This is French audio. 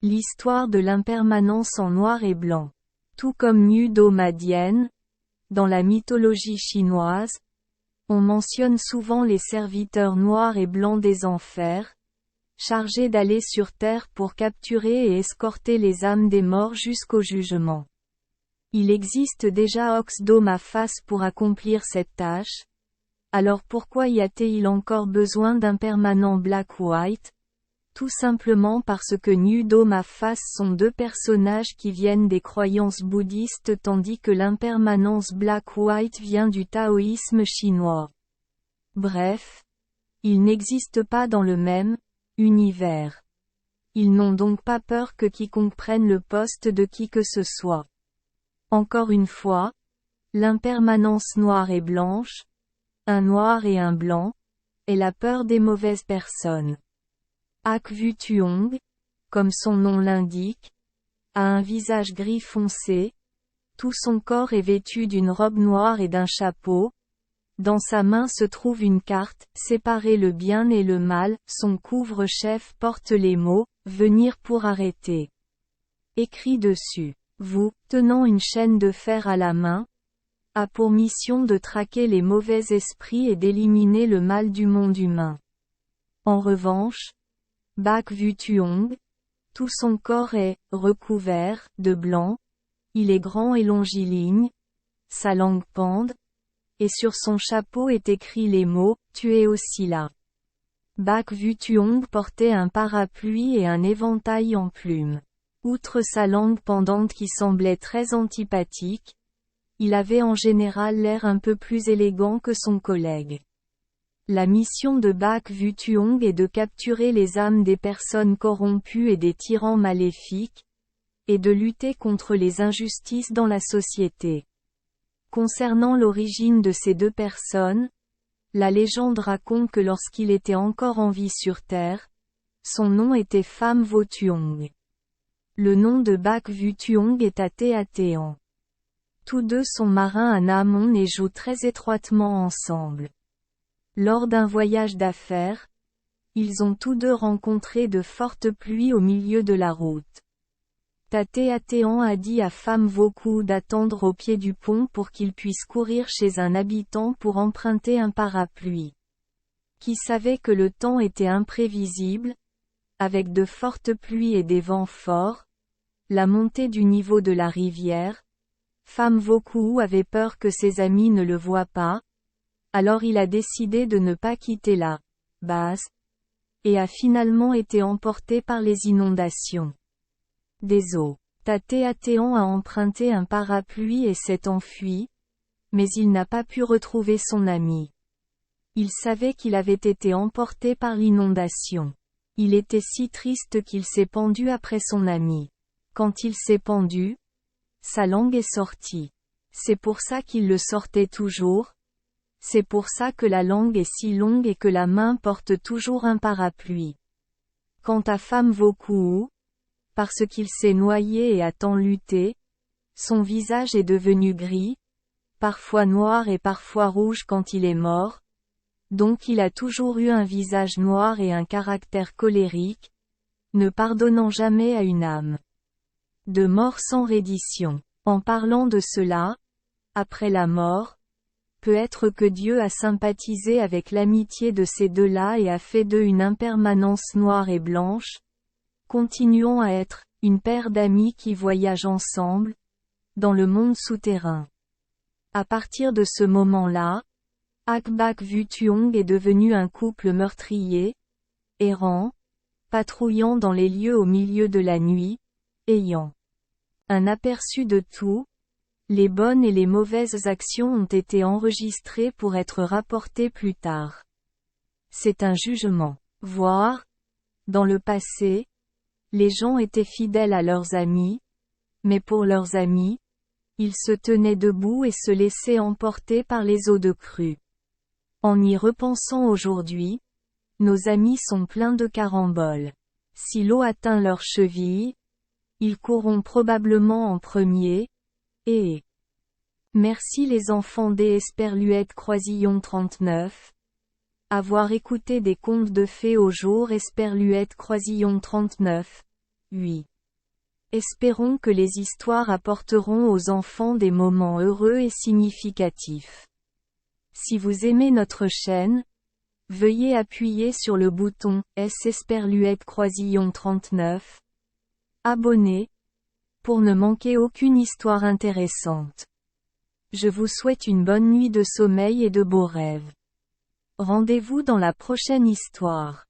L'histoire de l'impermanence en noir et blanc. Tout comme Nu Do Ma Dien, dans la mythologie chinoise, on mentionne souvent les serviteurs noirs et blancs des enfers, chargés d'aller sur terre pour capturer et escorter les âmes des morts jusqu'au jugement. Il existe déjà Ox Do Ma Face pour accomplir cette tâche. Alors pourquoi y a-t-il encore besoin d'un permanent Black-White? Tout simplement parce que Nu Do Ma Face sont deux personnages qui viennent des croyances bouddhistes tandis que l'impermanence Black-White vient du taoïsme chinois. Bref, ils n'existent pas dans le même univers. Ils n'ont donc pas peur que quiconque prenne le poste de qui que ce soit. Encore une fois, l'impermanence noire et blanche, un noir et un blanc, est la peur des mauvaises personnes. Ak Vu Tuong, comme son nom l'indique, a un visage gris foncé, tout son corps est vêtu d'une robe noire et d'un chapeau. Dans sa main se trouve une carte, séparer le bien et le mal, son couvre-chef porte les mots, venir pour arrêter. Écrit dessus. Vous, tenant une chaîne de fer à la main, a pour mission de traquer les mauvais esprits et d'éliminer le mal du monde humain. En revanche, Bak Vu Tuong, tout son corps est recouvert de blanc, il est grand et longiligne, sa langue pende, et sur son chapeau est écrit les mots, tu es aussi là. Bak Vu Tuong portait un parapluie et un éventail en plumes. Outre sa langue pendante qui semblait très antipathique, il avait en général l'air un peu plus élégant que son collègue. La mission de Bak Vu Tuong est de capturer les âmes des personnes corrompues et des tyrans maléfiques, et de lutter contre les injustices dans la société. Concernant l'origine de ces deux personnes, la légende raconte que lorsqu'il était encore en vie sur Terre, son nom était Pham Vo Tuong. Le nom de Bak Vu Tuong est Ateatean. Tous deux sont marins à Namon et jouent très étroitement ensemble. Lors d'un voyage d'affaires, ils ont tous deux rencontré de fortes pluies au milieu de la route. Tateatean a dit à Pham Vo Ku d'attendre au pied du pont pour qu'il puisse courir chez un habitant pour emprunter un parapluie. Qui savait que le temps était imprévisible, avec de fortes pluies et des vents forts, la montée du niveau de la rivière, Pham Vo Ku avait peur que ses amis ne le voient pas, alors il a décidé de ne pas quitter la base, et a finalement été emporté par les inondations des eaux. Tateatean a emprunté un parapluie et s'est enfui, mais il n'a pas pu retrouver son ami. Il savait qu'il avait été emporté par l'inondation. Il était si triste qu'il s'est pendu après son ami. Quand il s'est pendu, sa langue est sortie. C'est pour ça qu'il le sortait toujours. C'est pour ça que la langue est si longue et que la main porte toujours un parapluie. Quant à Pham Vo Ku, parce qu'il s'est noyé et a tant lutté, son visage est devenu gris, parfois noir et parfois rouge quand il est mort, donc il a toujours eu un visage noir et un caractère colérique, ne pardonnant jamais à une âme de mort sans reddition. En parlant de cela, après la mort, peut-être que Dieu a sympathisé avec l'amitié de ces deux-là et a fait d'eux une impermanence noire et blanche. Continuons à être une paire d'amis qui voyagent ensemble dans le monde souterrain. À partir de ce moment-là, Ak Bak Vu Tuong est devenu un couple meurtrier, errant, patrouillant dans les lieux au milieu de la nuit, ayant un aperçu de tout. Les bonnes et les mauvaises actions ont été enregistrées pour être rapportées plus tard. C'est un jugement. Voire, dans le passé, les gens étaient fidèles à leurs amis, mais pour leurs amis, ils se tenaient debout et se laissaient emporter par les eaux de crue. En y repensant aujourd'hui, nos amis sont pleins de caramboles. Si l'eau atteint leurs chevilles, ils courront probablement en premier, et merci les enfants des Esperluette Croisillon 39. Avoir écouté des contes de fées au jour Esperluette Croisillon 39. Oui. Espérons que les histoires apporteront aux enfants des moments heureux et significatifs. Si vous aimez notre chaîne, veuillez appuyer sur le bouton S Esperluette Croisillon 39. Abonner, pour ne manquer aucune histoire intéressante. Je vous souhaite une bonne nuit de sommeil et de beaux rêves. Rendez-vous dans la prochaine histoire.